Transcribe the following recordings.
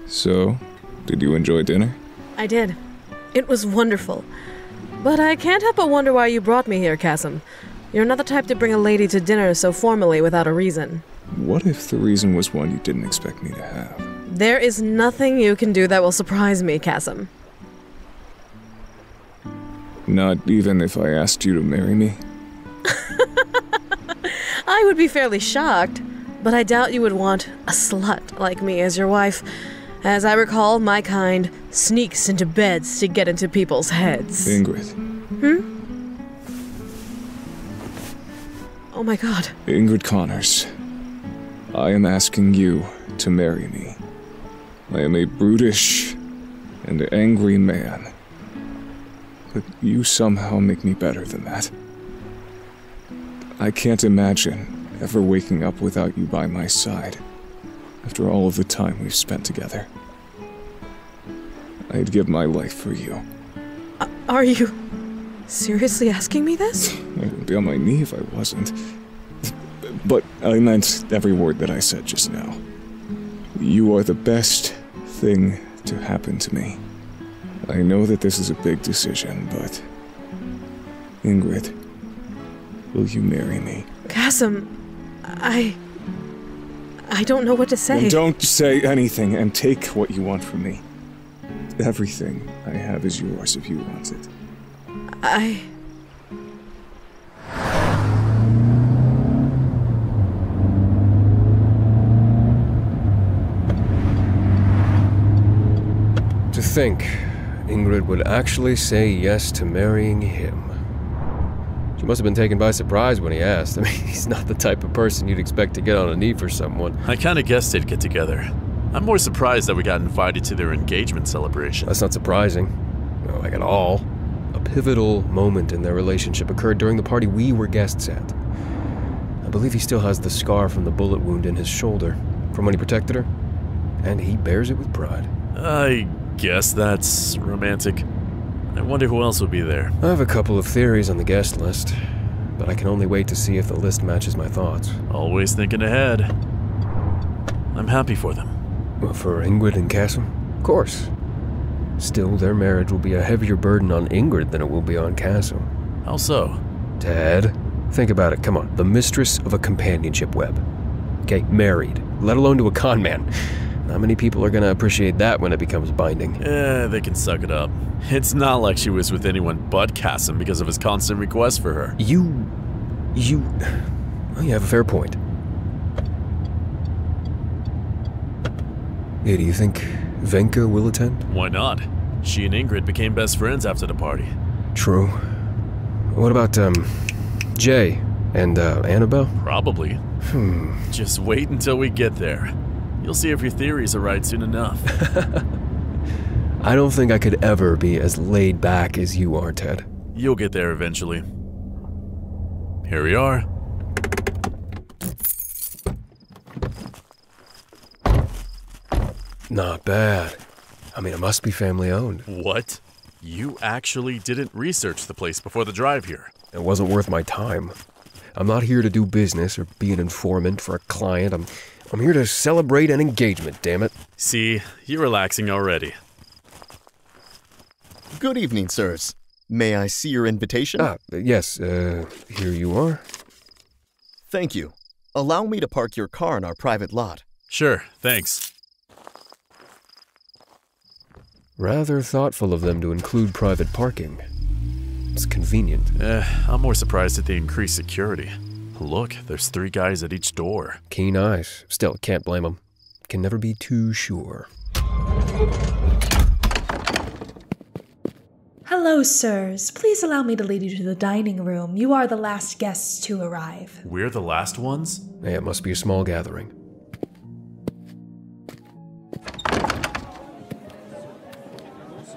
So, did you enjoy dinner? I did. It was wonderful. But I can't help but wonder why you brought me here, Kasim. You're not the type to bring a lady to dinner so formally without a reason. What if the reason was one you didn't expect me to have? There is nothing you can do that will surprise me, Kasim. Not even if I asked you to marry me? I would be fairly shocked, but I doubt you would want a slut like me as your wife. As I recall, my kind sneaks into beds to get into people's heads. Ingrid. Oh my god. Ingrid Connors. I am asking you to marry me. I am a brutish and angry man. But you somehow make me better than that. I can't imagine ever waking up without you by my side. After all of the time we've spent together. I'd give my life for you. Are you seriously asking me this? I would be on my knee if I wasn't. But I meant every word that I said just now. You are the best thing to happen to me. I know that this is a big decision, but... Ingrid, will you marry me? Kasim, I don't know what to say. Then don't say anything and take what you want from me. Everything I have is yours if you want it. To think Ingrid would actually say yes to marrying him. She must have been taken by surprise when he asked. I mean, he's not the type of person you'd expect to get on a knee for someone. I kinda guessed they'd get together. I'm more surprised that we got invited to their engagement celebration. That's not surprising. No, like at all. A pivotal moment in their relationship occurred during the party we were guests at. I believe he still has the scar from the bullet wound in his shoulder, from when he protected her, and he bears it with pride. I guess that's romantic. I wonder who else will be there. I have a couple of theories on the guest list, but I can only wait to see if the list matches my thoughts. Always thinking ahead. I'm happy for them. Well, for Ingrid and Kasim? Of course. Still, their marriage will be a heavier burden on Ingrid than it will be on Kasim. How so? Ted, think about it, come on. The mistress of a companionship web. Okay, married, let alone to a con man. Not many people are gonna appreciate that when it becomes binding. They can suck it up. It's not like she was with anyone but Kasim because of his constant requests for her. Well, you have a fair point. Hey, do you think Venka will attend? Why not? She and Ingrid became best friends after the party. True. What about, Jay and, Annabelle? Probably. Just wait until we get there. You'll see if your theories are right soon enough. I don't think I could ever be as laid back as you are, Ted. You'll get there eventually. Here we are. Not bad. I mean, it must be family owned. What? You actually didn't research the place before the drive here? It wasn't worth my time. I'm not here to do business or be an informant for a client. I'm here to celebrate an engagement, damn it. See, you're relaxing already. Good evening, sirs. May I see your invitation? Yes, here you are. Thank you. Allow me to park your car in our private lot. Sure, thanks. Rather thoughtful of them to include private parking. It's convenient. I'm more surprised at the increased security. Look, there's 3 guys at each door. Keen eyes. Still, can't blame them. Can never be too sure. Hello, sirs. Please allow me to lead you to the dining room. You are the last guests to arrive. We're the last ones? Hey, it must be a small gathering.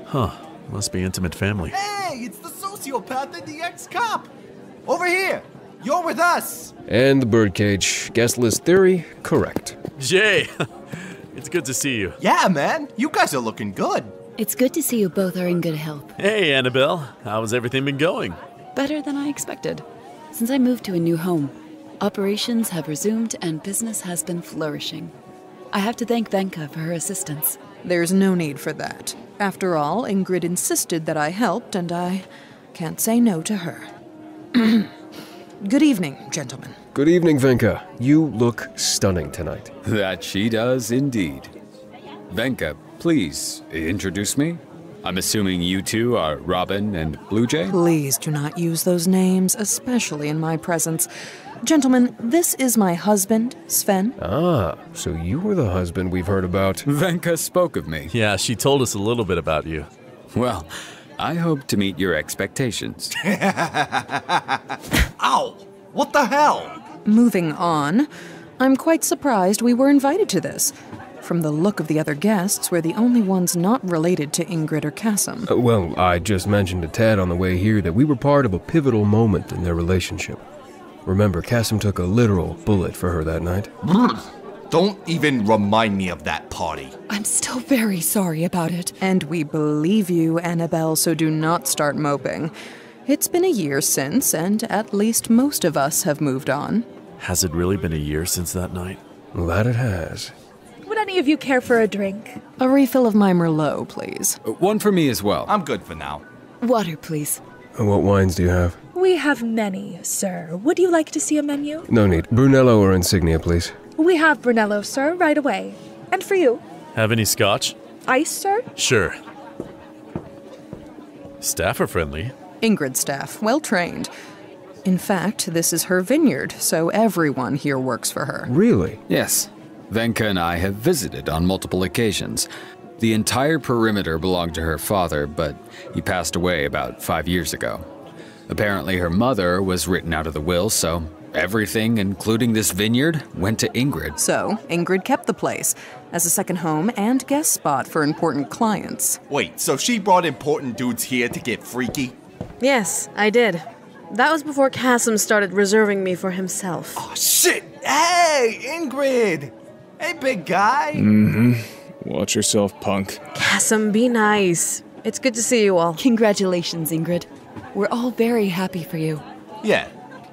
Huh. Must be intimate family. Hey, it's the sociopath and the ex-cop! Over here! You're with us! And the birdcage. Guest list theory, correct. Jay! It's good to see you. Yeah, man! You guys are looking good! It's good to see you both are in good health. Hey, Annabelle. How's everything been going? Better than I expected. Since I moved to a new home, operations have resumed and business has been flourishing. I have to thank Venka for her assistance. There's no need for that. After all, Ingrid insisted that I helped, and I can't say no to her. Good evening, gentlemen. Good evening, Venka. You look stunning tonight. That she does indeed. Venka, please introduce me. I'm assuming you two are Robin and Bluejay? Please do not use those names, especially in my presence. Gentlemen, this is my husband, Sven. Ah, so you were the husband we've heard about. Venka spoke of me. Yeah, she told us a little bit about you. Well, I hope to meet your expectations. Ow! What the hell? Moving on, I'm quite surprised we were invited to this. From the look of the other guests, we're the only ones not related to Ingrid or Kasim. Well, I just mentioned to Ted on the way here that we were part of a pivotal moment in their relationship. Remember, Kasim took a literal bullet for her that night. Don't even remind me of that party. I'm still very sorry about it. And we believe you, Annabelle, so do not start moping. It's been a year since, and at least most of us have moved on. Has it really been a year since that night? Well, that it has. Would any of you care for a drink? A refill of my Merlot, please. One for me as well. I'm good for now. Water, please. What wines do you have? We have many, sir. Would you like to see a menu? No need. Brunello or Insignia, please. We have Brunello, sir, right away. And for you? Have any scotch? Ice, sir? Sure. Staff are friendly. Ingrid's staff, well trained. In fact, this is her vineyard, so everyone here works for her. Really? Yes. Venka and I have visited on multiple occasions. The entire perimeter belonged to her father, but he passed away about 5 years ago. Apparently her mother was written out of the will, so everything, including this vineyard, went to Ingrid. So, Ingrid kept the place as a second home and guest spot for important clients. Wait, so she brought important dudes here to get freaky? Yes, I did. That was before Kasim started reserving me for himself. Oh, shit! Hey, Ingrid! Hey, big guy! Watch yourself, punk. Kasim, be nice. It's good to see you all. Congratulations, Ingrid. We're all very happy for you. Yeah,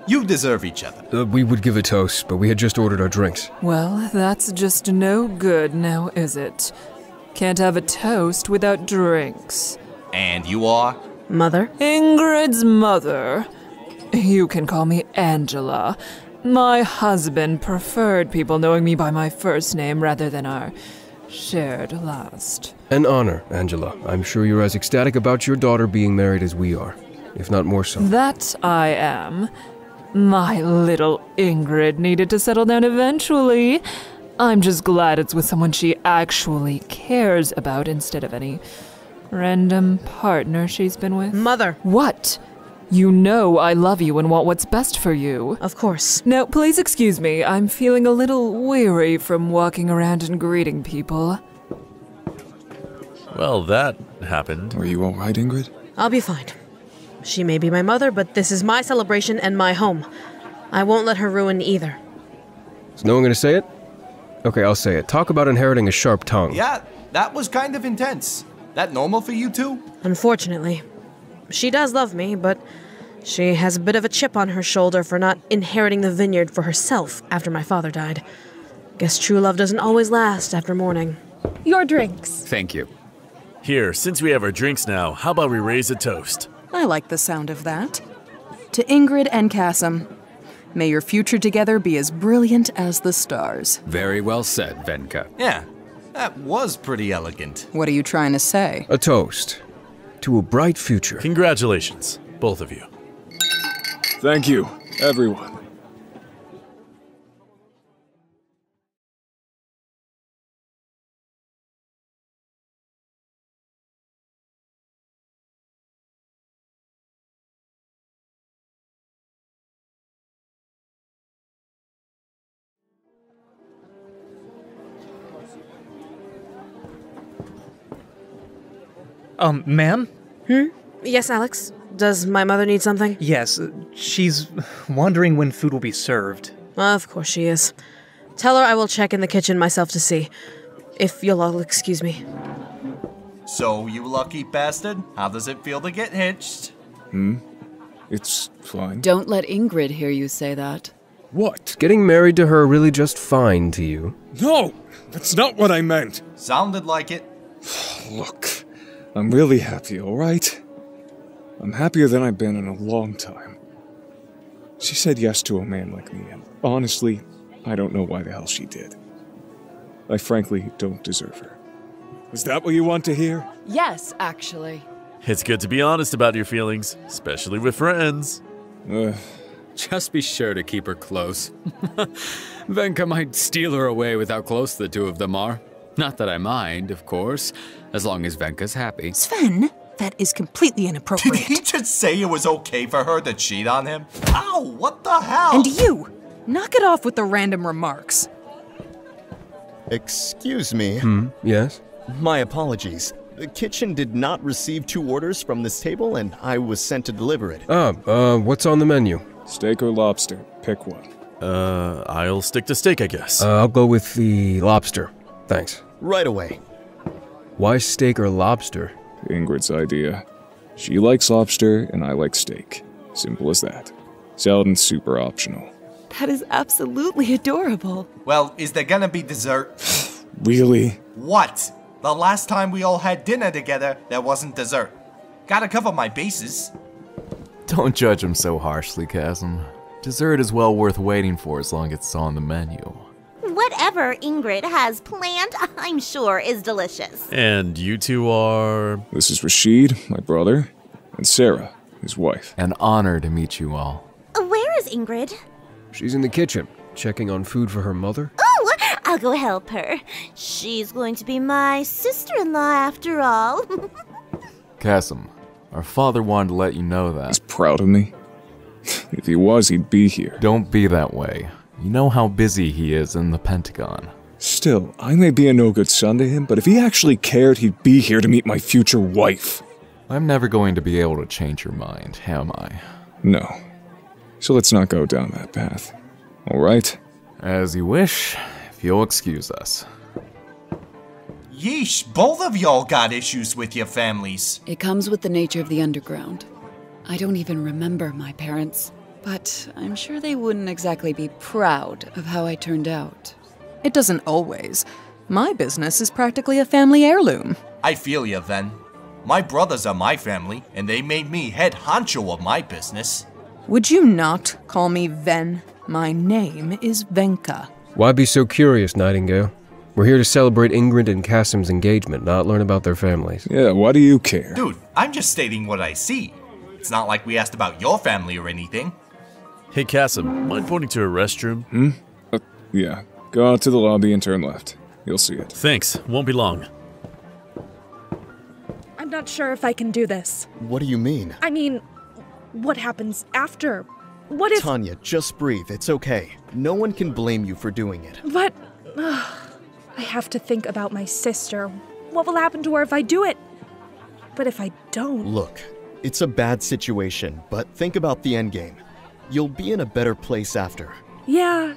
you deserve each other. We would give a toast, but we had just ordered our drinks. Well, that's just no good now, is it? Can't have a toast without drinks. And you are? Mother? Ingrid's mother. You can call me Angela. My husband preferred people knowing me by my first name rather than our shared last. An honor, Angela. I'm sure you're as ecstatic about your daughter being married as we are, if not more so. That I am. My little Ingrid needed to settle down eventually. I'm just glad it's with someone she actually cares about instead of any random partner she's been with. Mother. What? You know I love you and want what's best for you. Of course. Now, please excuse me. I'm feeling a little weary from walking around and greeting people. Well, that happened. Are you all right, Ingrid? I'll be fine. She may be my mother, but this is my celebration and my home. I won't let her ruin either. Is no one gonna say it? Okay, I'll say it. Talk about inheriting a sharp tongue. Yeah, that was kind of intense. That normal for you two? Unfortunately. She does love me, but she has a bit of a chip on her shoulder for not inheriting the vineyard for herself after my father died. Guess true love doesn't always last after mourning. Your drinks. Thank you. Here, since we have our drinks now, how about we raise a toast? I like the sound of that. To Ingrid and Kasim, may your future together be as brilliant as the stars. Very well said, Venka. Yeah, that was pretty elegant. What are you trying to say? A toast to a bright future. Congratulations, both of you. Thank you, everyone. Ma'am? Yes, Alex? Does my mother need something? Yes, she's wondering when food will be served. Of course she is. Tell her I will check in the kitchen myself to see. If you'll all excuse me. So, you lucky bastard, how does it feel to get hitched? It's fine. Don't let Ingrid hear you say that. What? Getting married to her really just fine to you? No! That's not what I meant! Sounded like it. Look, I'm really happy, alright? I'm happier than I've been in a long time. She said yes to a man like me, and honestly, I don't know why the hell she did. I frankly don't deserve her. Is that what you want to hear? Yes, actually. It's good to be honest about your feelings, especially with friends. Just be sure to keep her close. Venka might steal her away with how close the two of them are. Not that I mind, of course, as long as Venka's happy. Sven, that is completely inappropriate. Did he just say it was okay for her to cheat on him? Ow, what the hell? And you, knock it off with the random remarks. Excuse me. Yes? My apologies. The kitchen did not receive 2 orders from this table, and I was sent to deliver it. What's on the menu? Steak or lobster? Pick one. I'll stick to steak, I guess. I'll go with the lobster. Thanks. Right away. Why steak or lobster? Ingrid's idea. She likes lobster, and I like steak. Simple as that. Salad and soup are optional. That is absolutely adorable. Well, is there gonna be dessert? Really? What? The last time we all had dinner together, there wasn't dessert. Gotta cover my bases. Don't judge him so harshly, Chasm. Dessert is well worth waiting for as long as it's on the menu. Whatever Ingrid has planned, I'm sure is delicious. And you two are... This is Rashid, my brother, and Sera, his wife. An honor to meet you all. Where is Ingrid? She's in the kitchen, checking on food for her mother. Oh, I'll go help her. She's going to be my sister-in-law after all. Chasm, our father wanted to let you know that. He's proud of me. If he was, he'd be here. Don't be that way. You know how busy he is in the Pentagon. Still, I may be a no-good son to him, but if he actually cared, he'd be here to meet my future wife. I'm never going to be able to change your mind, am I? No. So let's not go down that path. All right? As you wish, if you'll excuse us. Yeesh, both of y'all got issues with your families. It comes with the nature of the underground. I don't even remember my parents, but I'm sure they wouldn't exactly be proud of how I turned out. It doesn't always. My business is practically a family heirloom. I feel ya, Ven. My brothers are my family, and they made me head honcho of my business. Would you not call me Ven? My name is Venka. Why be so curious, Nightingale? We're here to celebrate Ingrid and Kasim's engagement, not learn about their families. Yeah, why do you care? Dude, I'm just stating what I see. It's not like we asked about your family or anything. Hey, Kasim, mind pointing to a restroom? Yeah. Go out to the lobby and turn left. You'll see it. Thanks. Won't be long. I'm not sure if I can do this. What do you mean? I mean, what happens after? What if... Tanya, just breathe. It's okay. No one can blame you for doing it. But... I have to think about my sister. What will happen to her if I do it? But if I don't... Look, it's a bad situation, but think about the endgame. You'll be in a better place after. Yeah.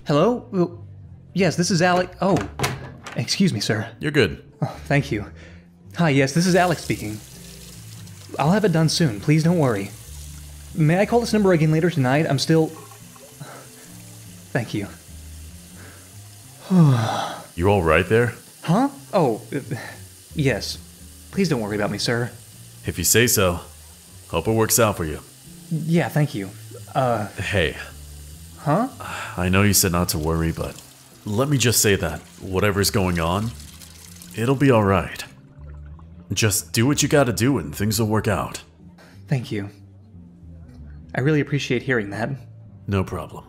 Hello? Yes, this is Alex. Oh, excuse me, sir. You're good. Oh, thank you. Hi, yes, this is Alex speaking. I'll have it done soon. Please don't worry. May I call this number again later tonight? I'm still... Thank you. You all right there? Huh? Oh, yes. Please don't worry about me, sir. If you say so. Hope it works out for you. Yeah, thank you. Hey. Huh? I know you said not to worry, but let me just say that whatever's going on, it'll be alright. Just do what you gotta do and things will work out. Thank you. I really appreciate hearing that. No problem.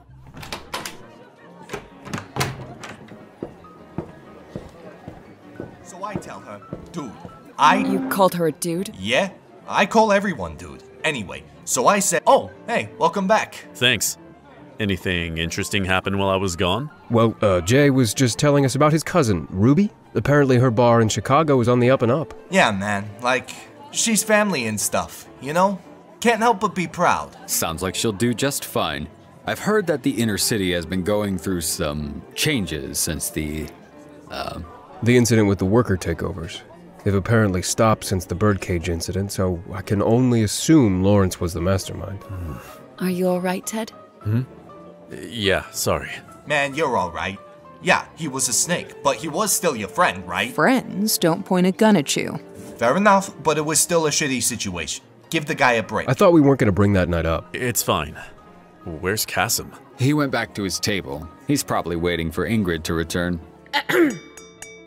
So I tell her, dude, You called her a dude? Yeah, I call everyone dude. Anyway, so I said, oh, hey, welcome back. Thanks. Anything interesting happen while I was gone? Well, Jay was just telling us about his cousin, Ruby. Apparently her bar in Chicago is on the up and up. Yeah, man, like, she's family and stuff, you know? Can't help but be proud. Sounds like she'll do just fine. I've heard that the inner city has been going through some changes since the, The incident with the worker takeovers. They've apparently stopped since the Birdcage Incident, so I can only assume Lawrence was the mastermind. Are you alright, Ted? Yeah, sorry. Man, you're alright. Yeah, he was a snake, but he was still your friend, right? Friends don't point a gun at you. Fair enough, but it was still a shitty situation. Give the guy a break. I thought we weren't going to bring that night up. It's fine. Where's Kasim? He went back to his table. He's probably waiting for Ingrid to return.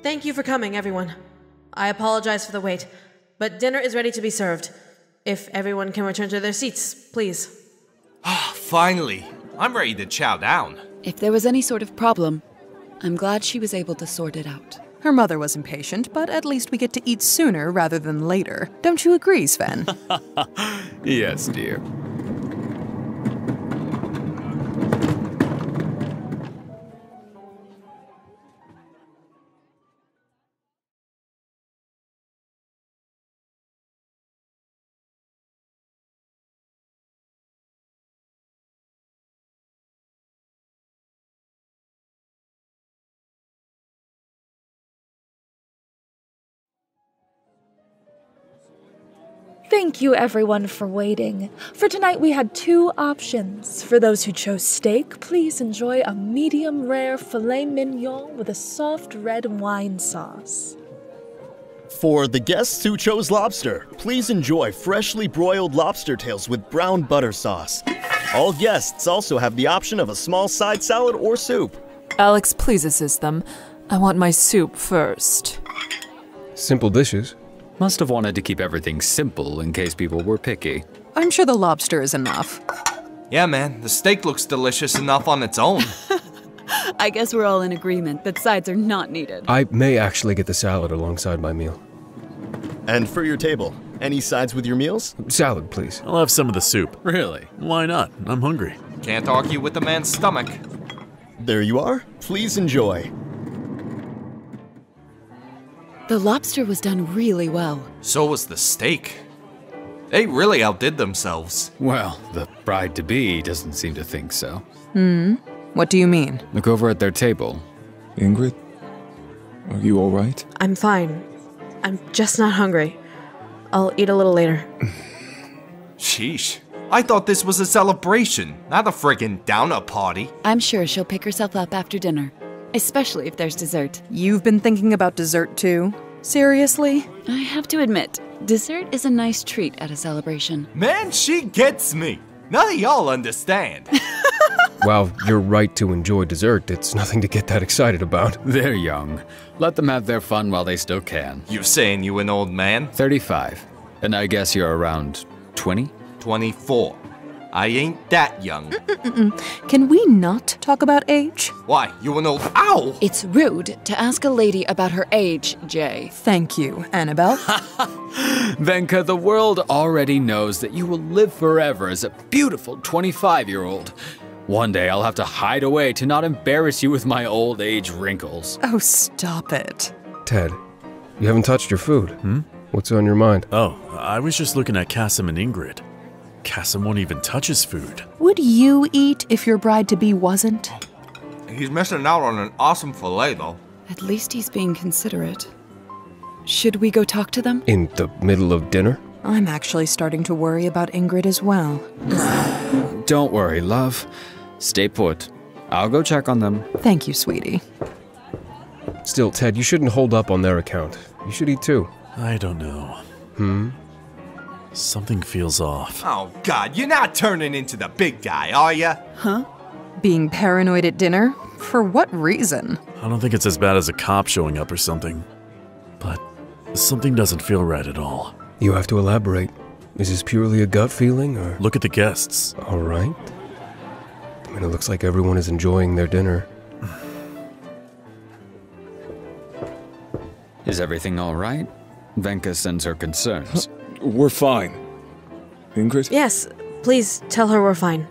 Thank you for coming, everyone. I apologize for the wait, but dinner is ready to be served. If everyone can return to their seats, please. Finally, I'm ready to chow down. If there was any sort of problem, I'm glad she was able to sort it out. Her mother was impatient, but at least we get to eat sooner rather than later. Don't you agree, Sven? Yes, dear. Thank you everyone for waiting. For tonight we had 2 options. For those who chose steak, please enjoy a medium rare filet mignon with a soft red wine sauce. For the guests who chose lobster, please enjoy freshly broiled lobster tails with brown butter sauce. All guests also have the option of a small side salad or soup. Alex, please assist them. I want my soup first. Simple dishes. Must have wanted to keep everything simple in case people were picky. I'm sure the lobster is enough. Yeah, man, the steak looks delicious enough on its own. I guess we're all in agreement that sides are not needed. I may actually get the salad alongside my meal. And for your table, any sides with your meals? Salad, please. I'll have some of the soup. Really? Why not? I'm hungry. Can't argue with the man's stomach. There you are. Please enjoy. The lobster was done really well. So was the steak. They really outdid themselves. Well, the bride-to-be doesn't seem to think so. What do you mean? Look over at their table. Ingrid? Are you alright? I'm fine. I'm just not hungry. I'll eat a little later. Sheesh. I thought this was a celebration, not a friggin' downer party. I'm sure she'll pick herself up after dinner, especially if there's dessert. You've been thinking about dessert too? Seriously? I have to admit, dessert is a nice treat at a celebration. Man, she gets me. None of y'all understand. While you're right to enjoy dessert, it's nothing to get that excited about. They're young. Let them have their fun while they still can. You saying you an old man? 35. And I guess you're around 20? 24. I ain't that young. Can we not talk about age? Why, you an old owl? It's rude to ask a lady about her age, Jay. Thank you, Annabelle. Venka, the world already knows that you will live forever as a beautiful 25-year-old. One day I'll have to hide away to not embarrass you with my old age wrinkles. Oh, stop it. Ted, you haven't touched your food. What's on your mind? Oh, I was just looking at Kasim and Ingrid. Kasim won't even touch his food. Would you eat if your bride-to-be wasn't? He's missing out on an awesome fillet, though. At least he's being considerate. Should we go talk to them? In the middle of dinner? I'm actually starting to worry about Ingrid as well. Don't worry, love. Stay put. I'll go check on them. Thank you, sweetie. Still, Ted, you shouldn't hold up on their account. You should eat too. I don't know. Something feels off. Oh, God, you're not turning into the big guy, are ya? Huh? Being paranoid at dinner? For what reason? I don't think it's as bad as a cop showing up or something. But something doesn't feel right at all. You have to elaborate. Is this purely a gut feeling, or...? Look at the guests. All right. I mean, it looks like everyone is enjoying their dinner. Is everything all right? Venka sends her concerns. We're fine. Ingrid? Yes, please tell her we're fine.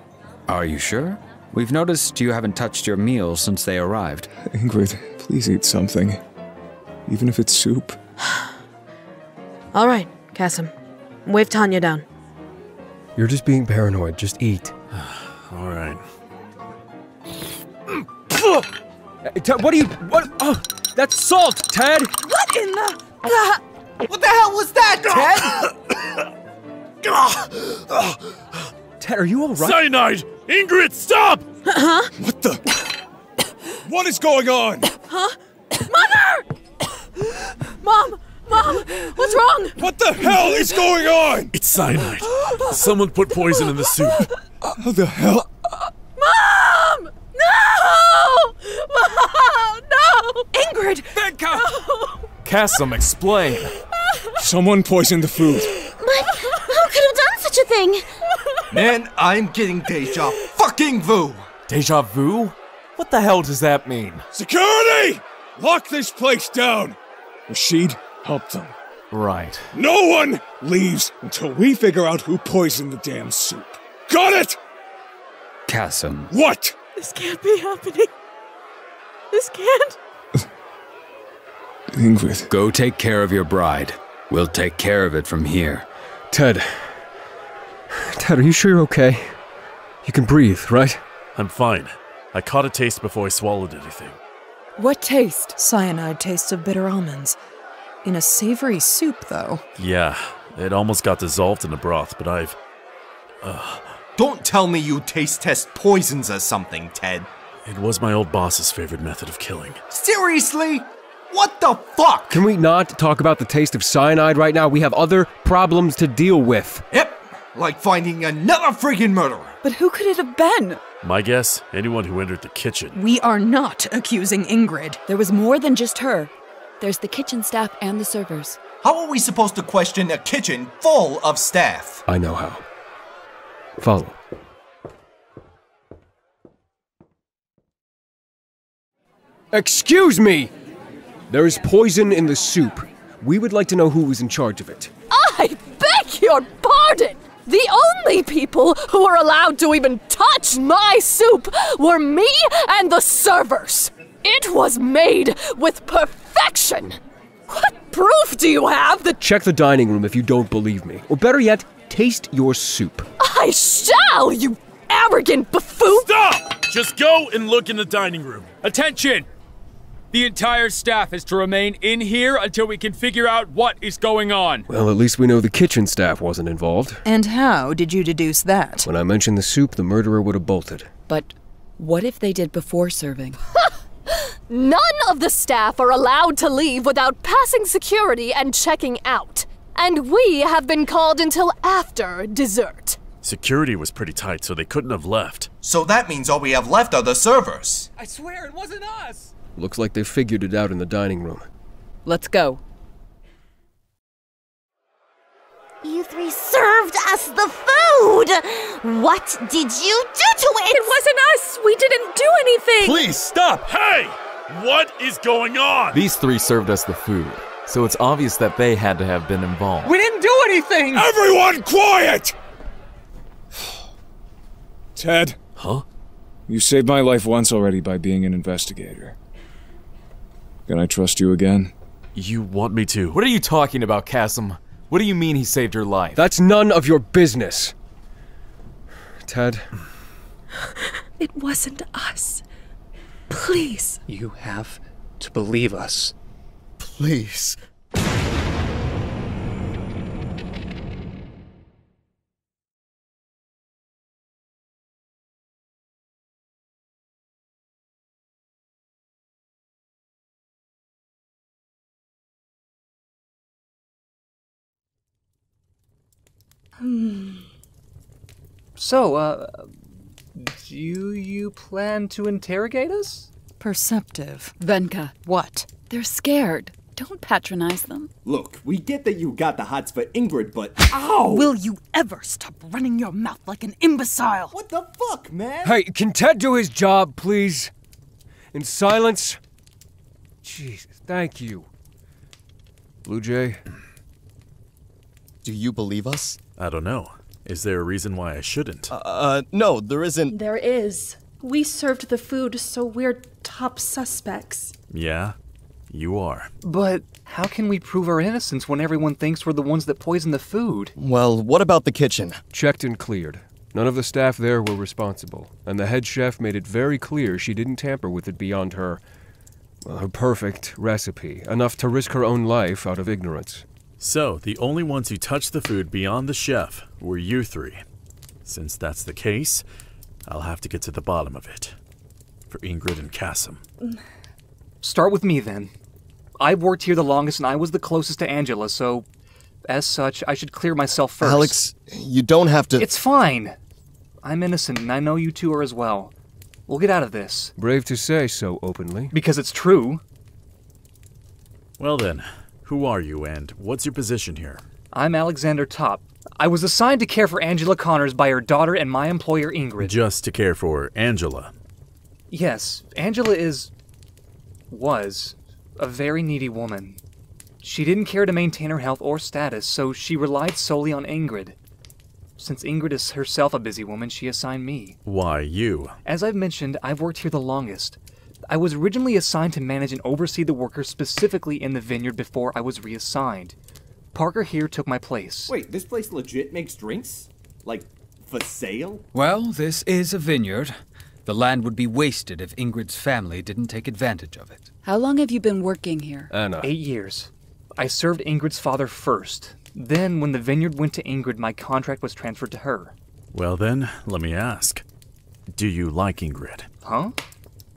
Are you sure? We've noticed you haven't touched your meal since they arrived. Ingrid, please eat something. Even if it's soup. All right, Kasim. Wave Tanya down. You're just being paranoid. Just eat. All right. What are you... What? Oh! That's salt, Ted! What in the... What the hell was that, Ted? Ted, are you all right? Cyanide! Ingrid, stop! Huh? What the? What is going on? Huh? Mother! Mom! What's wrong? What the hell is going on? It's cyanide. Someone put poison in the soup. How the hell? Mom! No! Mom! No! Ingrid! Venka! Chasm, explain. Someone poisoned the food. But who could have done such a thing? Man, I'm getting deja fucking vu! Deja vu? What the hell does that mean? Security! Lock this place down! Rashid, help them. Right. No one leaves until we figure out who poisoned the damn soup. Got it? Chasm. What? This can't be happening. This can't. Ingrid. Go take care of your bride. We'll take care of it from here. Ted, are you sure you're okay? You can breathe, right? I'm fine. I caught a taste before I swallowed anything. What taste? Cyanide tastes of bitter almonds. In a savory soup, though. Yeah, it almost got dissolved in the broth, but I've... Don't tell me you taste test poisons or something, Ted. It was my old boss's favorite method of killing. Seriously? What the fuck? Can we not talk about the taste of cyanide right now? We have other problems to deal with. Yep, like finding another friggin' murderer. But who could it have been? My guess, anyone who entered the kitchen. We are not accusing Ingrid. There was more than just her. There's the kitchen staff and the servers. How are we supposed to question a kitchen full of staff? I know how. Follow. Excuse me! There is poison in the soup. We would like to know who was in charge of it. I beg your pardon! The only people who were allowed to even touch my soup were me and the servers. It was made with perfection. What proof do you have that— Check the dining room if you don't believe me. Or better yet, taste your soup. I shall, you arrogant buffoon! Stop! Just go and look in the dining room. Attention! The entire staff is to remain in here until we can figure out what is going on. Well, at least we know the kitchen staff wasn't involved. And how did you deduce that? When I mentioned the soup, the murderer would have bolted. But what if they did before serving? None of the staff are allowed to leave without passing security and checking out. And we have been called until after dessert. Security was pretty tight, so they couldn't have left. So that means all we have left are the servers. I swear it wasn't us! Looks like they figured it out in the dining room. Let's go. You three served us the food! What did you do to it? It wasn't us! We didn't do anything! Please, stop! Hey! What is going on? These three served us the food, so it's obvious that they had to have been involved. We didn't do anything! Everyone quiet! Ted? Huh? You saved my life once already by being an investigator. Can I trust you again? You want me to? What are you talking about, Chasm? What do you mean he saved your life? That's none of your business. Ted? It wasn't us. Please. You have to believe us. Please. So, do you plan to interrogate us? Perceptive. Venka. What? They're scared. Don't patronize them. Look, we get that you got the hots for Ingrid, but ow! Will you ever stop running your mouth like an imbecile? What the fuck, man? Hey, can Ted do his job, please? In silence? Jesus, thank you. Bluejay? Do you believe us? I don't know. Is there a reason why I shouldn't? No, there isn't. There is. We served the food, so we're top suspects. Yeah, you are. But how can we prove our innocence when everyone thinks we're the ones that poisoned the food? Well, what about the kitchen? Checked and cleared. None of the staff there were responsible, and the head chef made it very clear she didn't tamper with it beyond her, A perfect recipe, enough to risk her own life out of ignorance. So, the only ones who touched the food beyond the chef were you three. Since that's the case, I'll have to get to the bottom of it. For Ingrid and Kasim. Start with me, then. I've worked here the longest and I was the closest to Angela, so as such, I should clear myself first. Alex, you don't have to... It's fine. I'm innocent and I know you two are as well. We'll get out of this. Brave to say so openly. Because it's true. Well then, who are you and what's your position here? I'm Alexander Topp. I was assigned to care for Angela Connors by her daughter and my employer Ingrid. Just to care for Angela? Yes, Angela was a very needy woman. She didn't care to maintain her health or status, so she relied solely on Ingrid. Since Ingrid is herself a busy woman, she assigned me. Why you? As I've mentioned, I've worked here the longest. I was originally assigned to manage and oversee the workers specifically in the vineyard before I was reassigned. Parker here took my place. Wait, this place legit makes drinks? Like, for sale? Well, this is a vineyard. The land would be wasted if Ingrid's family didn't take advantage of it. How long have you been working here? Anna. 8 years. I served Ingrid's father first. Then, when the vineyard went to Ingrid, my contract was transferred to her. Well then, let me ask. Do you like Ingrid? Huh?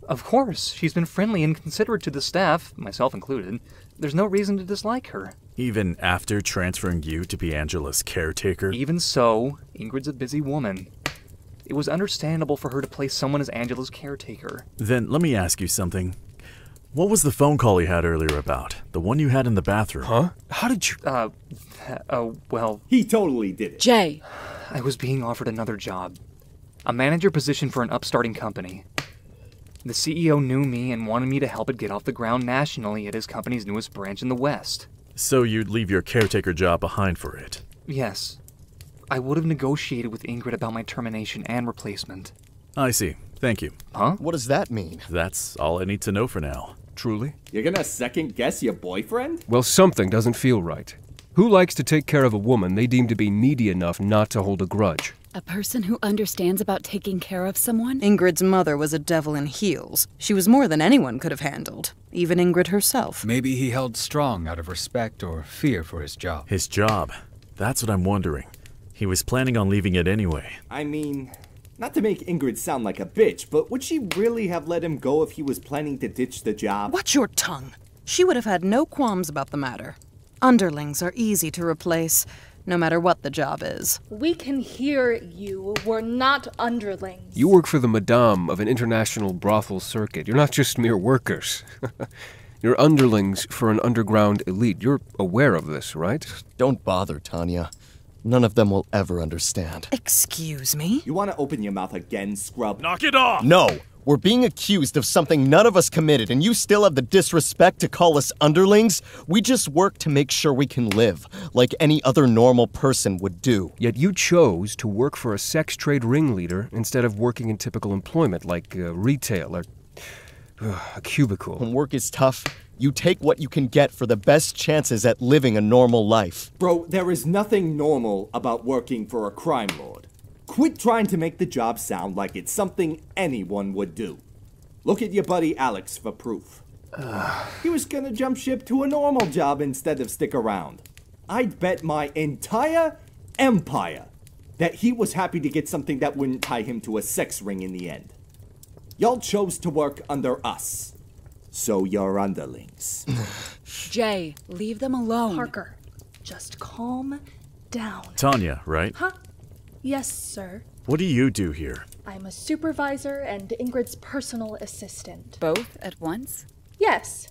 Of course. She's been friendly and considerate to the staff, myself included. There's no reason to dislike her. Even after transferring you to be Angela's caretaker? Even so, Ingrid's a busy woman. It was understandable for her to place someone as Angela's caretaker. Then let me ask you something. What was the phone call you had earlier about? The one you had in the bathroom? Huh? How did you... well... He totally did it. Jay. I was being offered another job. A manager position for an upstarting company. The CEO knew me and wanted me to help it get off the ground nationally at his company's newest branch in the West. So you'd leave your caretaker job behind for it? Yes. I would have negotiated with Ingrid about my termination and replacement. I see. Thank you. Huh? What does that mean? That's all I need to know for now. Truly? You're gonna second guess your boyfriend? Well, something doesn't feel right. Who likes to take care of a woman they deem to be needy enough not to hold a grudge? A person who understands about taking care of someone? Ingrid's mother was a devil in heels. She was more than anyone could have handled, even Ingrid herself. Maybe he held strong out of respect or fear for his job. His job? That's what I'm wondering. He was planning on leaving it anyway. I mean, not to make Ingrid sound like a bitch, but would she really have let him go if he was planning to ditch the job? Watch your tongue. She would have had no qualms about the matter. Underlings are easy to replace, no matter what the job is. We can hear you. We're not underlings. You work for the madame of an international brothel circuit. You're not just mere workers. You're underlings for an underground elite. You're aware of this, right? Don't bother, Tanya. None of them will ever understand. Excuse me? You want to open your mouth again, scrub? Knock it off! No! We're being accused of something none of us committed, and you still have the disrespect to call us underlings? We just work to make sure we can live, like any other normal person would do. Yet you chose to work for a sex trade ringleader instead of working in typical employment like retail or a cubicle. When work is tough, you take what you can get for the best chances at living a normal life. Bro, there is nothing normal about working for a crime lord. Quit trying to make the job sound like it's something anyone would do. Look at your buddy Alex for proof. He was gonna jump ship to a normal job instead of stick around. I'd bet my entire empire that he was happy to get something that wouldn't tie him to a sex ring in the end. Y'all chose to work under us, so you're underlings. Jay, leave them alone. Parker, just calm down. Tanya, right? Huh? Yes, sir. What do you do here? I'm a supervisor and Ingrid's personal assistant. Both at once? Yes.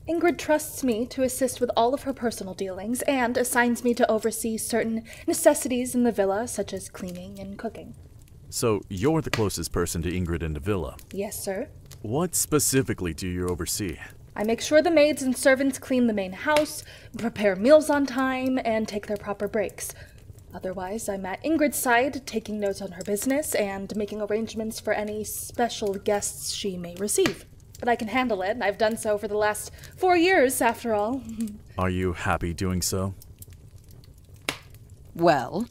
Ingrid trusts me to assist with all of her personal dealings and assigns me to oversee certain necessities in the villa, such as cleaning and cooking. So you're the closest person to Ingrid in the villa? Yes, sir. What specifically do you oversee? I make sure the maids and servants clean the main house, prepare meals on time, and take their proper breaks. Otherwise, I'm at Ingrid's side, taking notes on her business and making arrangements for any special guests she may receive. But I can handle it. I've done so for the last 4 years, after all. Are you happy doing so? Well,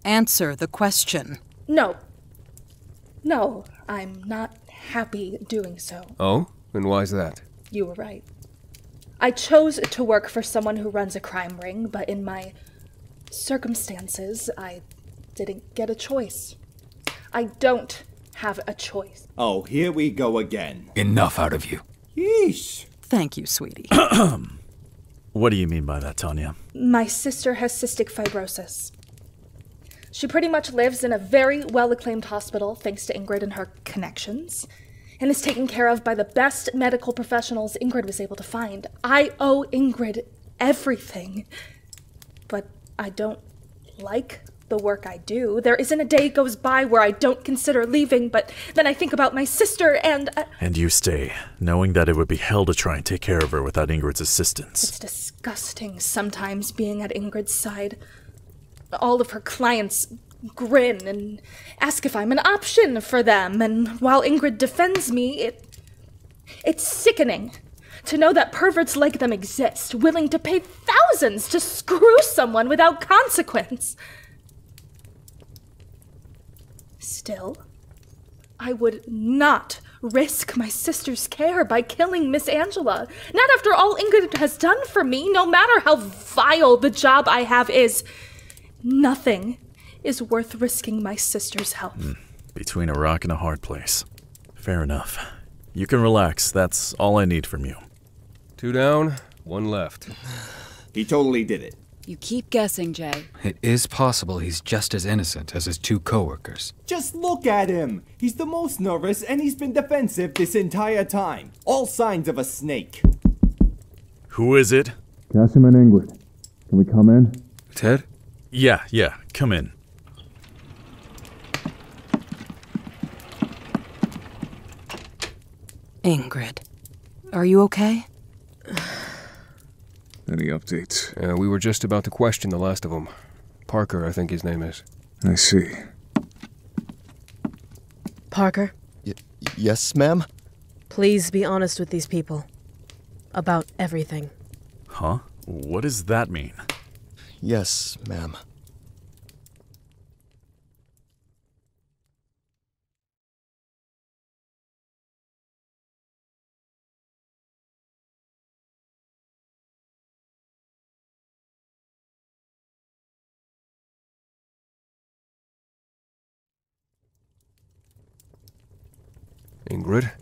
answer the question. No. No, I'm not happy doing so. Oh? And why's that? You were right. I chose to work for someone who runs a crime ring, but in my circumstances, I didn't get a choice. I don't have a choice. Oh, here we go again. Enough out of you. Yeesh. Thank you, sweetie. What do you mean by that, Tanya? My sister has cystic fibrosis. She pretty much lives in a very well-acclaimed hospital thanks to Ingrid and her connections, and is taken care of by the best medical professionals Ingrid was able to find. I owe Ingrid everything, but I don't like the work I do. There isn't a day goes by where I don't consider leaving, but then I think about my sister and... And you stay, knowing that it would be hell to try and take care of her without Ingrid's assistance. It's disgusting sometimes being at Ingrid's side. All of her clients grin and ask if I'm an option for them, and while Ingrid defends me, it's sickening to know that perverts like them exist, willing to pay thousands to screw someone without consequence. Still, I would not risk my sister's care by killing Miss Angela. Not after all Ingrid has done for me, no matter how vile the job I have is. Nothing is worth risking my sister's health. Between a rock and a hard place. Fair enough. You can relax. That's all I need from you. 2 down, 1 left. He totally did it. You keep guessing, Jay. It is possible he's just as innocent as his 2 coworkers. Just look at him. He's the most nervous and he's been defensive this entire time. All signs of a snake. Who is it? Kassim and Ingrid. Can we come in? Ted? Yeah, come in. Ingrid, are you okay? Any updates? We were just about to question the last of them. Parker, I think his name is. I see. Parker? Yes, ma'am? Please be honest with these people. About everything. Huh? What does that mean? Yes, ma'am. Ingrid?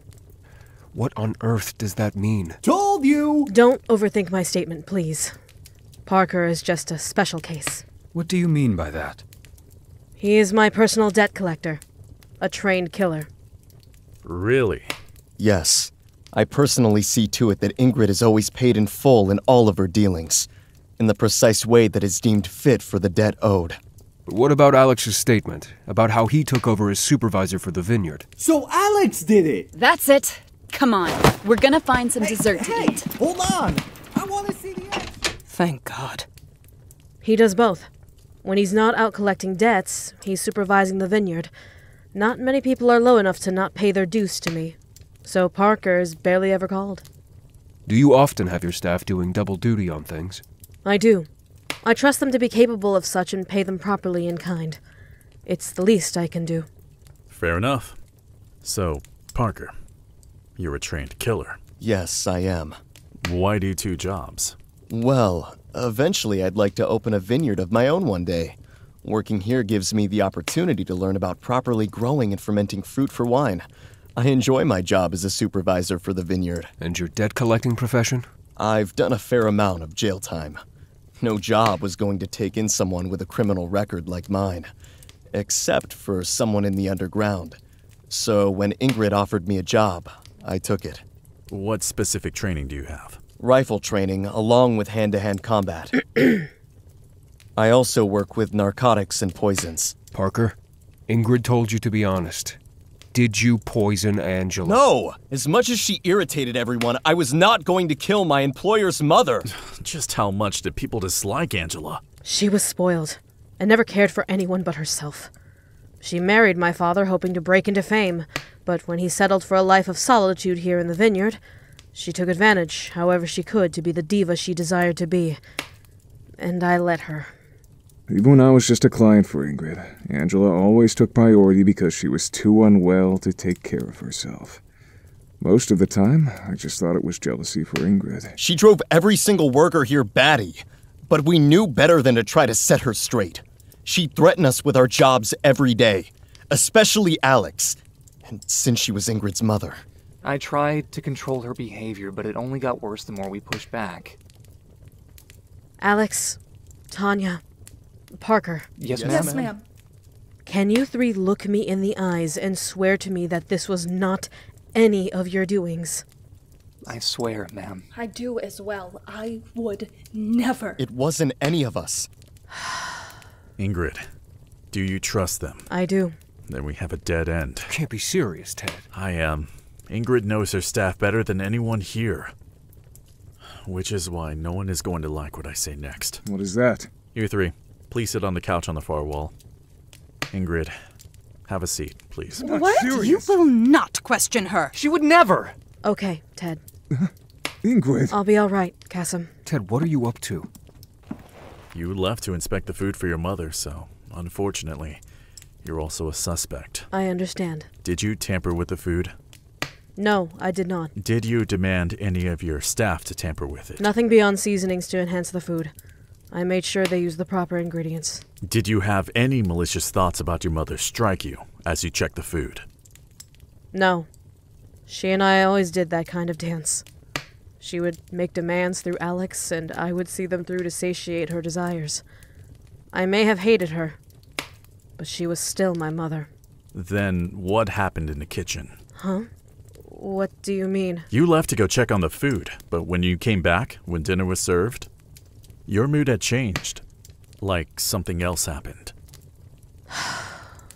What on earth does that mean? Told you! Don't overthink my statement, please. Parker is just a special case. What do you mean by that? He is my personal debt collector. A trained killer. Really? Yes. I personally see to it that Ingrid is always paid in full in all of her dealings, in the precise way that is deemed fit for the debt owed. But what about Alex's statement about how he took over as supervisor for the vineyard? So Alex did it! That's it. Come on. We're gonna find some dessert to eat. Hold on! I want to see the end! Thank God. He does both. When he's not out collecting debts, he's supervising the vineyard. Not many people are low enough to not pay their dues to me. So Parker is barely ever called. Do you often have your staff doing double duty on things? I do. I trust them to be capable of such and pay them properly in kind. It's the least I can do. Fair enough. So, Parker, you're a trained killer. Yes, I am. Why do 2 jobs? Well, eventually I'd like to open a vineyard of my own one day. Working here gives me the opportunity to learn about properly growing and fermenting fruit for wine. I enjoy my job as a supervisor for the vineyard. And your debt collecting profession? I've done a fair amount of jail time. No job was going to take in someone with a criminal record like mine, except for someone in the underground. So when Ingrid offered me a job, I took it. What specific training do you have? Rifle training, along with hand-to-hand combat. I also work with narcotics and poisons. Parker, Ingrid told you to be honest. Did you poison Angela? No! As much as she irritated everyone, I was not going to kill my employer's mother. Just how much did people dislike Angela? She was spoiled, and never cared for anyone but herself. She married my father hoping to break into fame, but when he settled for a life of solitude here in the vineyard, she took advantage, however she could, to be the diva she desired to be. And I let her. Even when I was just a client for Ingrid, Angela always took priority because she was too unwell to take care of herself. Most of the time, I just thought it was jealousy for Ingrid. She drove every single worker here batty, but we knew better than to try to set her straight. She threatened us with our jobs every day, especially Alex, and since she was Ingrid's mother. I tried to control her behavior, but it only got worse the more we pushed back. Alex, Tanya, Parker. Yes, ma'am. Yes, ma'am. Can you three look me in the eyes and swear to me that this was not any of your doings? I swear, ma'am. I do as well. I would never. It wasn't any of us. Ingrid, do you trust them? I do. Then we have a dead end. Can't be serious, Ted. I am. Ingrid knows her staff better than anyone here. Which is why no one is going to like what I say next. What is that? You three, please sit on the couch on the far wall. Ingrid, have a seat, please. What? You will not question her. She would never. Okay, Ted. Ingrid. I'll be all right, Kasim. Ted, what are you up to? You left to inspect the food for your mother, so unfortunately, you're also a suspect. I understand. Did you tamper with the food? No, I did not. Did you demand any of your staff to tamper with it? Nothing beyond seasonings to enhance the food. I made sure they used the proper ingredients. Did you have any malicious thoughts about your mother strike you as you checked the food? No. She and I always did that kind of dance. She would make demands through Alex, and I would see them through to satiate her desires. I may have hated her, but she was still my mother. Then what happened in the kitchen? Huh? What do you mean? You left to go check on the food, but when you came back, when dinner was served, your mood had changed. Like something else happened.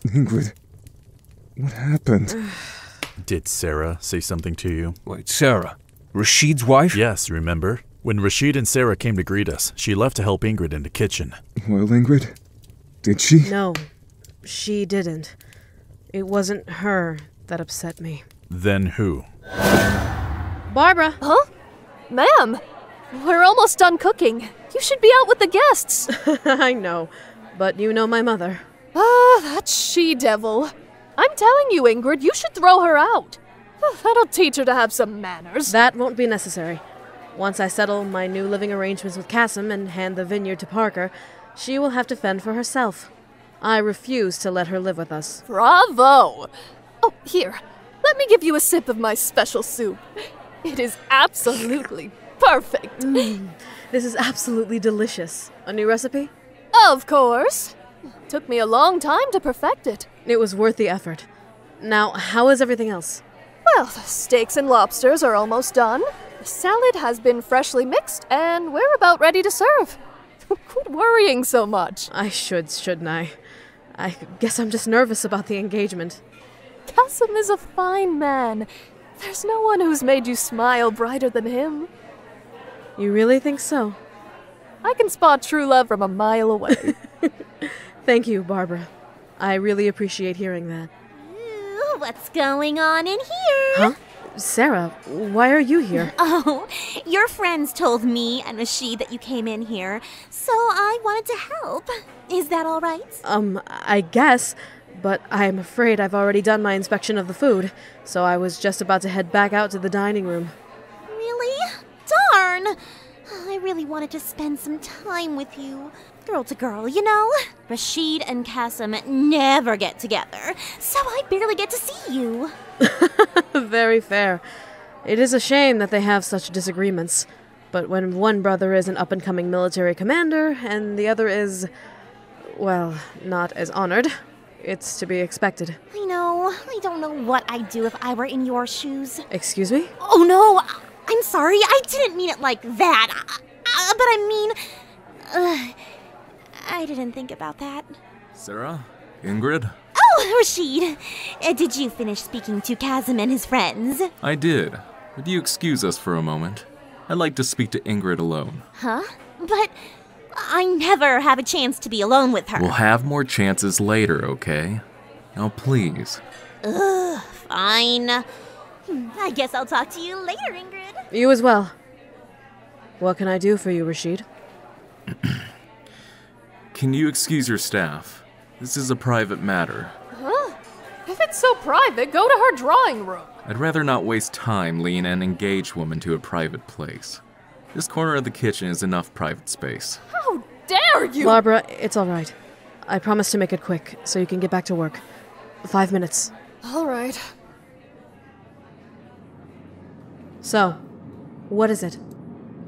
Ingrid, what happened? Did Sera say something to you? Wait, Sera? Rashid's wife? Yes, remember? When Rashid and Sera came to greet us, she left to help Ingrid in the kitchen. Well, Ingrid, did she? No, she didn't. It wasn't her that upset me. Then who? Barbara! Huh? Ma'am! We're almost done cooking. You should be out with the guests. I know, but you know my mother. Ah, that she-devil. I'm telling you, Ingrid, you should throw her out. That'll teach her to have some manners. That won't be necessary. Once I settle my new living arrangements with Kasim and hand the vineyard to Parker, she will have to fend for herself. I refuse to let her live with us. Bravo! Oh, here. Let me give you a sip of my special soup. It is absolutely perfect. This is absolutely delicious. A new recipe? Of course. Took me a long time to perfect it. It was worth the effort. Now, how is everything else? Well, the steaks and lobsters are almost done. The salad has been freshly mixed, and we're about ready to serve. Quit worrying so much. I shouldn't I? I guess I'm just nervous about the engagement. Kasim is a fine man. There's no one who's made you smile brighter than him. You really think so? I can spot true love from a mile away. Thank you, Barbara. I really appreciate hearing that. Ooh, what's going on in here? Huh? Sera, why are you here? Oh, your friends told me and Rashid that you came in here, so I wanted to help. Is that all right? I guess, but I'm afraid I've already done my inspection of the food, so I was just about to head back out to the dining room. Really? Darn! I really wanted to spend some time with you. Girl to girl, you know? Rashid and Kasim never get together, so I barely get to see you. Very fair. It is a shame that they have such disagreements, but when one brother is an up-and-coming military commander and the other is, well, not as honored, it's to be expected. I know. I don't know what I'd do if I were in your shoes. Excuse me? Oh no! I'm sorry, I didn't mean it like that. But I mean... I didn't think about that. Sera? Ingrid? Oh, Rashid! Did you finish speaking to Kasim and his friends? I did. Would you excuse us for a moment? I'd like to speak to Ingrid alone. Huh? But I never have a chance to be alone with her. We'll have more chances later, okay? Now please. Ugh, fine. I guess I'll talk to you later, Ingrid. You as well. What can I do for you, Rashid? Can you excuse your staff? This is a private matter. Huh? If it's so private, go to her drawing room. I'd rather not waste time leading an engaged woman to a private place. This corner of the kitchen is enough private space. How dare you! Barbara, it's all right. I promise to make it quick, so you can get back to work. 5 minutes. All right. So, what is it?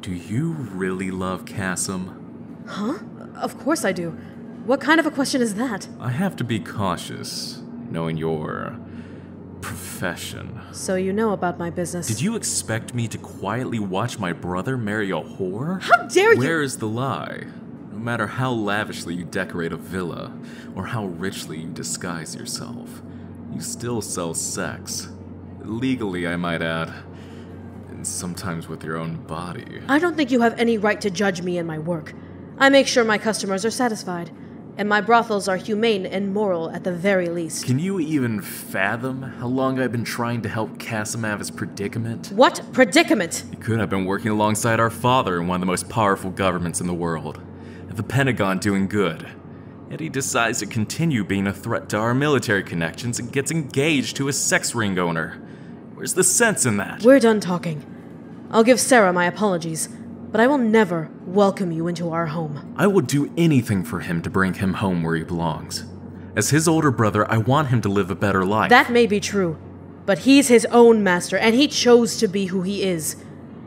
Do you really love Kasim? Huh? Of course I do. What kind of a question is that? I have to be cautious, knowing your profession. So you know about my business. Did you expect me to quietly watch my brother marry a whore? How dare you! Where is the lie? No matter how lavishly you decorate a villa, or how richly you disguise yourself, you still sell sex. Legally, I might add. And sometimes with your own body. I don't think you have any right to judge me and my work. I make sure my customers are satisfied, and my brothels are humane and moral at the very least. Can you even fathom how long I've been trying to help Kasim out of his predicament? What predicament? He could have been working alongside our father in one of the most powerful governments in the world, at the Pentagon doing good. Yet he decides to continue being a threat to our military connections and gets engaged to a sex ring owner. Where's the sense in that? We're done talking. I'll give Sera my apologies, but I will never welcome you into our home. I would do anything for him to bring him home where he belongs. As his older brother, I want him to live a better life. That may be true, but he's his own master, and he chose to be who he is.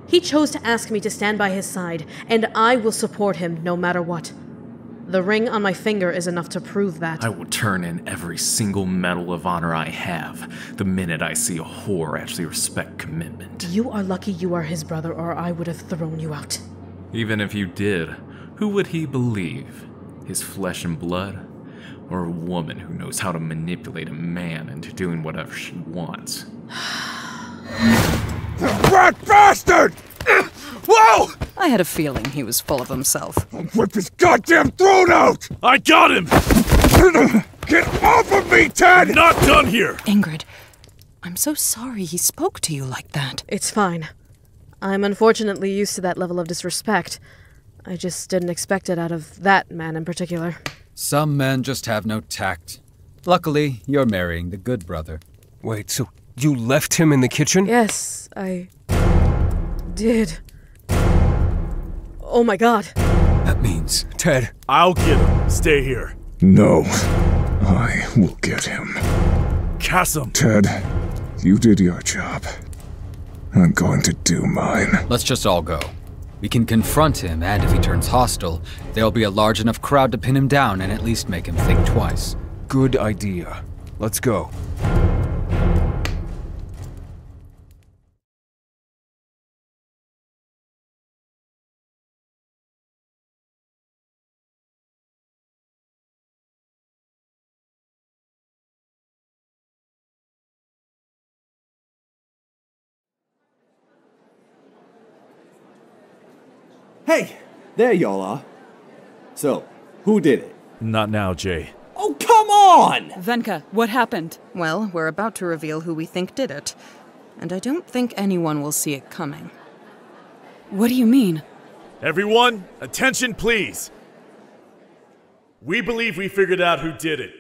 He chose to ask me to stand by his side, and I will support him no matter what. The ring on my finger is enough to prove that. I will turn in every single medal of honor I have the minute I see a whore actually respect commitment. You are lucky you are his brother, or I would have thrown you out. Even if you did, who would he believe? His flesh and blood? Or a woman who knows how to manipulate a man into doing whatever she wants? Rat bastard! Whoa! I had a feeling he was full of himself. I'll whip his goddamn throat out! I got him! Get off of me, Ted! I'm not done here! Ingrid, I'm so sorry he spoke to you like that. It's fine. I'm unfortunately used to that level of disrespect. I just didn't expect it out of that man in particular. Some men just have no tact. Luckily, you're marrying the good brother. Wait, so you left him in the kitchen? Yes, I did. Oh my god. That means, Ted. I'll get him. Stay here. No. I will get him. Kasim. Ted, you did your job. I'm going to do mine. Let's just all go. We can confront him, and if he turns hostile, there'll be a large enough crowd to pin him down and at least make him think twice. Good idea. Let's go. Hey, there y'all are. So, who did it? Not now, Jay. Oh, come on! Venka, what happened? Well, we're about to reveal who we think did it. And I don't think anyone will see it coming. What do you mean? Everyone, attention please. We believe we figured out who did it.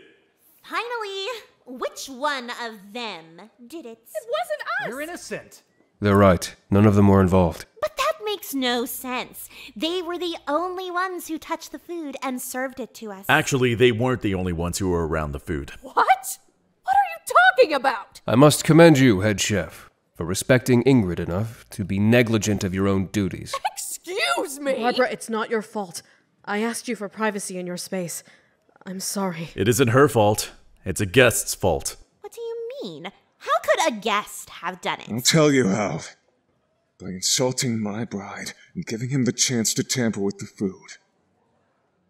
Finally, which one of them did it? It wasn't us! You're innocent. They're right. None of them were involved. But that makes no sense. They were the only ones who touched the food and served it to us. Actually, they weren't the only ones who were around the food. What? What are you talking about? I must commend you, head chef, for respecting Ingrid enough to be negligent of your own duties. Excuse me! Barbara, it's not your fault. I asked you for privacy in your space. I'm sorry. It isn't her fault. It's a guest's fault. What do you mean? How could a guest have done it? I'll tell you how. By insulting my bride and giving him the chance to tamper with the food.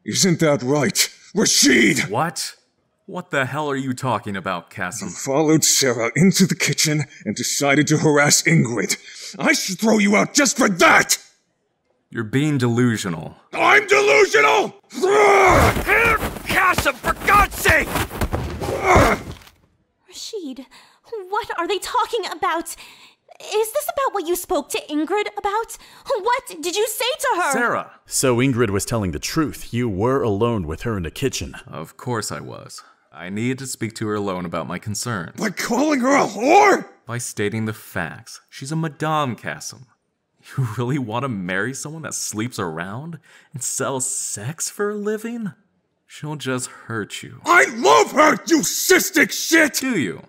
Isn't that right, Rashid? What? What the hell are you talking about, Kasim? You followed Sera into the kitchen and decided to harass Ingrid. I should throw you out just for that! You're being delusional. I'm delusional! Here, Kasim, for God's sake! Rashid, what are they talking about? Is this about what you spoke to Ingrid about? What did you say to her? Sera! So Ingrid was telling the truth. You were alone with her in the kitchen. Of course I was. I needed to speak to her alone about my concerns. By calling her a whore? by stating the facts. She's a Madame Kassam. You really want to marry someone that sleeps around and sells sex for a living? She'll just hurt you. I love her, you cystic shit! Do you?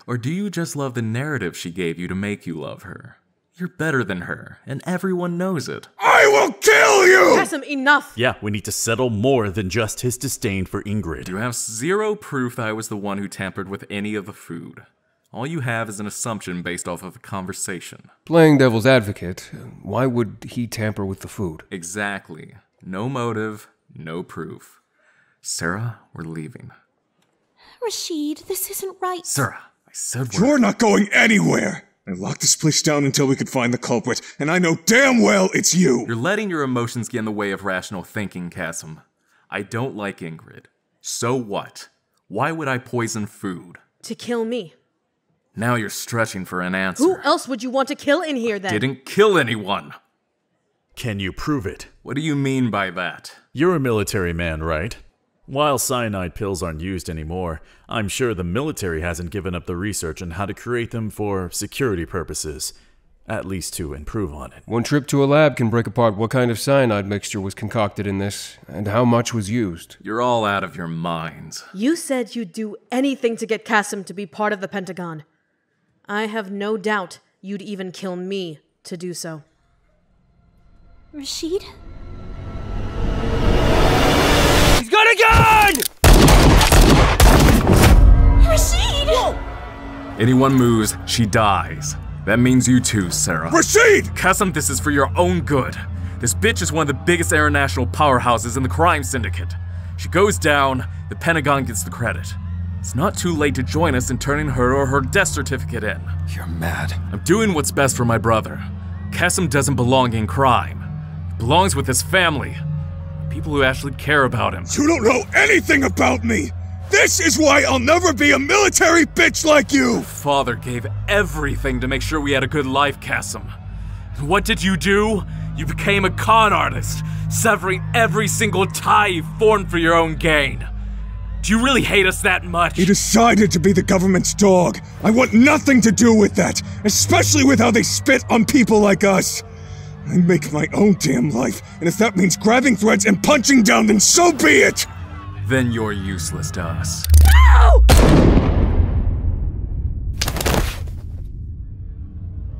Or do you just love the narrative she gave you to make you love her? You're better than her, and everyone knows it. I will kill you! Kassam, enough! Yeah, we need to settle more than just his disdain for Ingrid. You have zero proof that I was the one who tampered with any of the food. All you have is an assumption based off of a conversation. Playing devil's advocate, why would he tamper with the food? Exactly. No motive, no proof. Sera, we're leaving. Rashid, this isn't right. Sera, I said we're... You're not going anywhere! I locked this place down until we could find the culprit, and I know damn well it's you! You're letting your emotions get in the way of rational thinking, Kassam. I don't like Ingrid. So what? Why would I poison food? To kill me. Now you're stretching for an answer. Who else would you want to kill in here then? Didn't kill anyone! Can you prove it? What do you mean by that? You're a military man, right? While cyanide pills aren't used anymore, I'm sure the military hasn't given up the research on how to create them for security purposes, at least to improve on it. One trip to a lab can break apart what kind of cyanide mixture was concocted in this, and how much was used. You're all out of your minds. You said you'd do anything to get Kassam to be part of the Pentagon. I have no doubt you'd even kill me to do so. Rashid? He's got a gun! Rashid! Whoa! Anyone moves, she dies. That means you too, Sera. Rashid! Kassam, this is for your own good. This bitch is one of the biggest international powerhouses in the crime syndicate. She goes down, the Pentagon gets the credit. It's not too late to join us in turning her or her death certificate in. You're mad. I'm doing what's best for my brother. Kassam doesn't belong in crime. He belongs with his family. People who actually care about him. You don't know anything about me! This is why I'll never be a military bitch like you! Your father gave everything to make sure we had a good life, Kassam. And what did you do? You became a con artist, severing every single tie you formed for your own gain. Do you really hate us that much? He decided to be the government's dog. I want nothing to do with that, especially with how they spit on people like us. I make my own damn life, and if that means grabbing threads and punching down, then so be it! Then you're useless to us. No!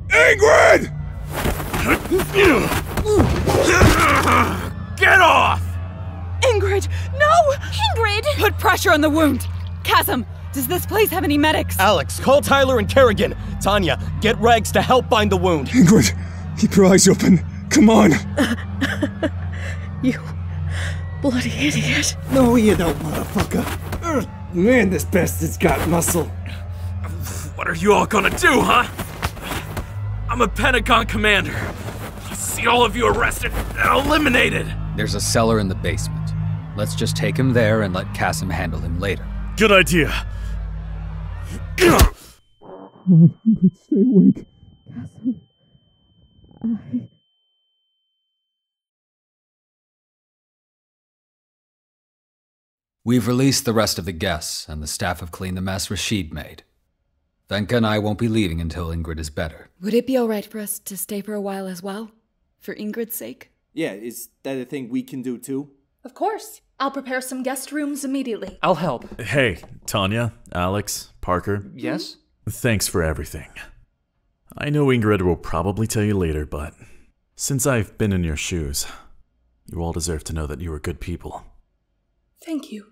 Ingrid! Get off! Ingrid, no! Ingrid! Put pressure on the wound! Kassam, does this place have any medics? Alex, call Tyler and Kerrigan. Tanya, get Rags to help bind the wound. Ingrid, keep your eyes open. Come on. You bloody idiot. No, you don't, motherfucker. Man, this bastard's got muscle. What are you all gonna do, huh? I'm a Pentagon commander. I'll see all of you arrested and eliminated. There's a cellar in the basement. Let's just take him there and let Kassam handle him later. Good idea. Ingrid, stay awake. We've released the rest of the guests, and the staff have cleaned the mess Rashid made. Venka and I won't be leaving until Ingrid is better. Would it be alright for us to stay for a while as well? For Ingrid's sake? Yeah, is that a thing we can do too? Of course. I'll prepare some guest rooms immediately. I'll help. Hey, Tanya, Alex, Parker. Yes? Thanks for everything. I know Ingrid will probably tell you later, but since I've been in your shoes, you all deserve to know that you are good people. Thank you.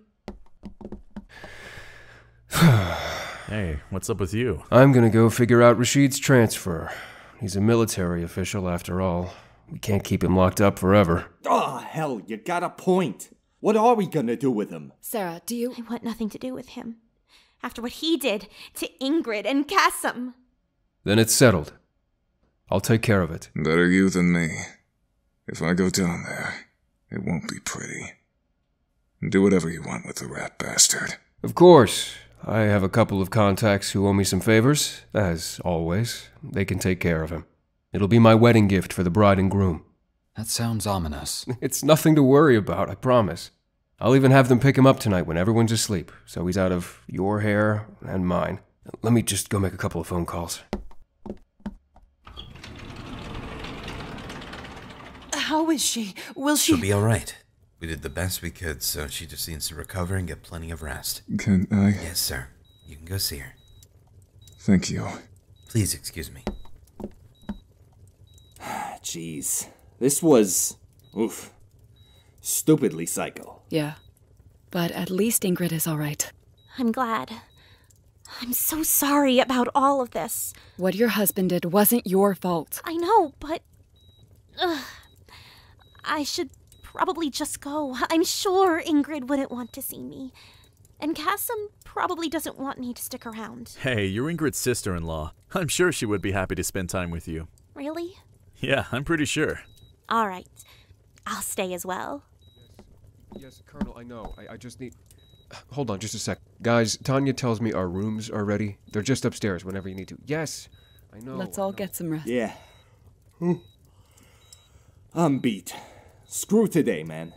Hey, what's up with you? I'm gonna go figure out Rashid's transfer. He's a military official after all. We can't keep him locked up forever. Oh, hell, you got a point. What are we gonna do with him? Sera, do you... I want nothing to do with him. After what he did to Ingrid and Kassam. Then it's settled. I'll take care of it. Better you than me. If I go down there, it won't be pretty. Do whatever you want with the rat bastard. Of course. I have a couple of contacts who owe me some favors. As always, they can take care of him. It'll be my wedding gift for the bride and groom. That sounds ominous. It's nothing to worry about, I promise. I'll even have them pick him up tonight when everyone's asleep, so he's out of your hair and mine. Let me just go make a couple of phone calls. How is she? Will she... She'll be alright. We did the best we could, so she just needs to recover and get plenty of rest. Can I? Yes, sir. You can go see her. Thank you. Please excuse me. Jeez. This was... oof. Stupidly psycho. Yeah. But at least Ingrid is all right. I'm glad. I'm so sorry about all of this. What your husband did wasn't your fault. I know, but... I should probably just go. I'm sure Ingrid wouldn't want to see me. And Kasim probably doesn't want me to stick around. Hey, you're Ingrid's sister-in-law. I'm sure she would be happy to spend time with you. Really? Yeah, I'm pretty sure. All right. I'll stay as well. Yes, Colonel, I know. I just need... Hold on just a sec. Guys, Tanya tells me our rooms are ready. They're just upstairs whenever you need to. Yes, I know. Let's all get some rest. Yeah. I'm beat. Screw today, man.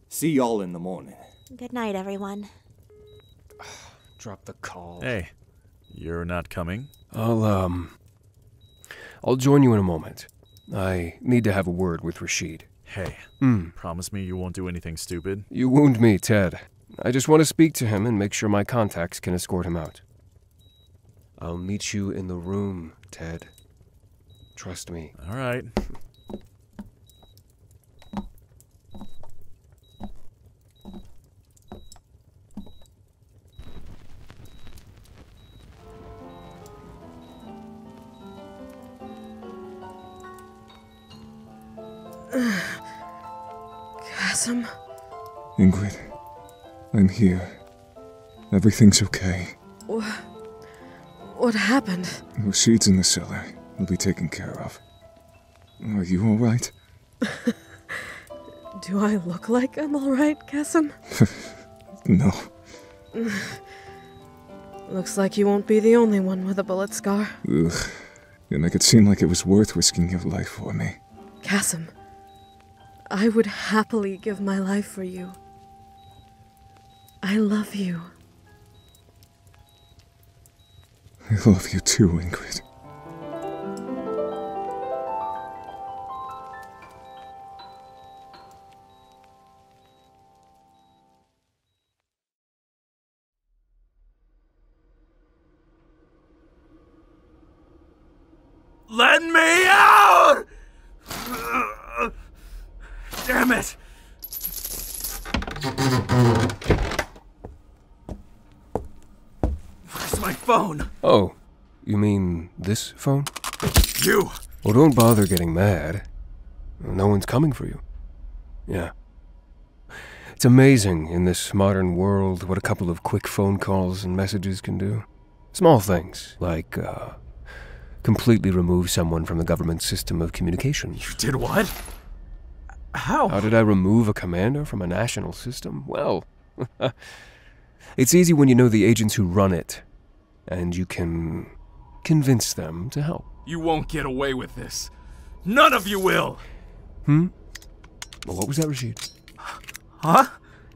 See y'all in the morning. Good night, everyone. Drop the call. Hey, you're not coming? I'll join you in a moment. I need to have a word with Rashid. Hey, promise me you won't do anything stupid? You wound me, Ted. I just want to speak to him and make sure my contacts can escort him out. I'll meet you in the room, Ted. Trust me. All right. Kasim? Ingrid, I'm here. Everything's okay. What happened? Rashid's in the cellar. He'll be taken care of. Are you all right? Do I look like I'm all right, Kasim? No. Looks like you won't be the only one with a bullet scar. Ugh. You make it seem like it was worth risking your life for me. Kasim, I would happily give my life for you. I love you. I love you too, Ingrid. Let me out! Damn it! Where's my phone? Oh, you mean this phone? You! Well, don't bother getting mad. No one's coming for you. Yeah. It's amazing in this modern world what a couple of quick phone calls and messages can do. Small things, like, completely remove someone from the government system of communication. You did what? How? How did I remove a commander from a national system? Well, it's easy when you know the agents who run it, and you can convince them to help. You won't get away with this. None of you will! Well, what was that, Rashid? Huh?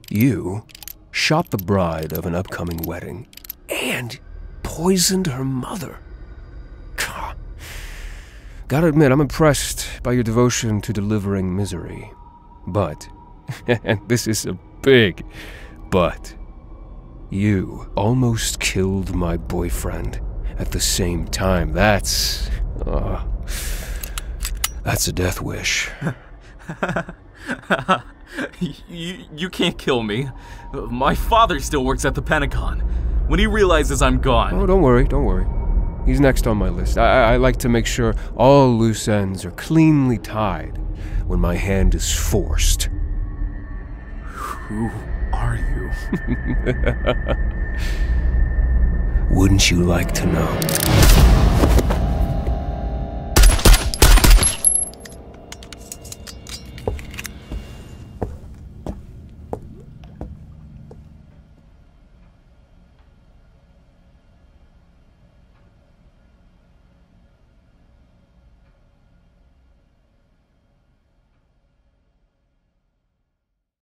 You shot the bride of an upcoming wedding and poisoned her mother. Gotta admit, I'm impressed by your devotion to delivering misery. But, and this is a big but, you almost killed my boyfriend at the same time. That's a death wish. You can't kill me. My father still works at the Pentagon. When he realizes I'm gone... Oh, don't worry. He's next on my list. I like to make sure all loose ends are cleanly tied when my hand is forced. Who are you? Wouldn't you like to know?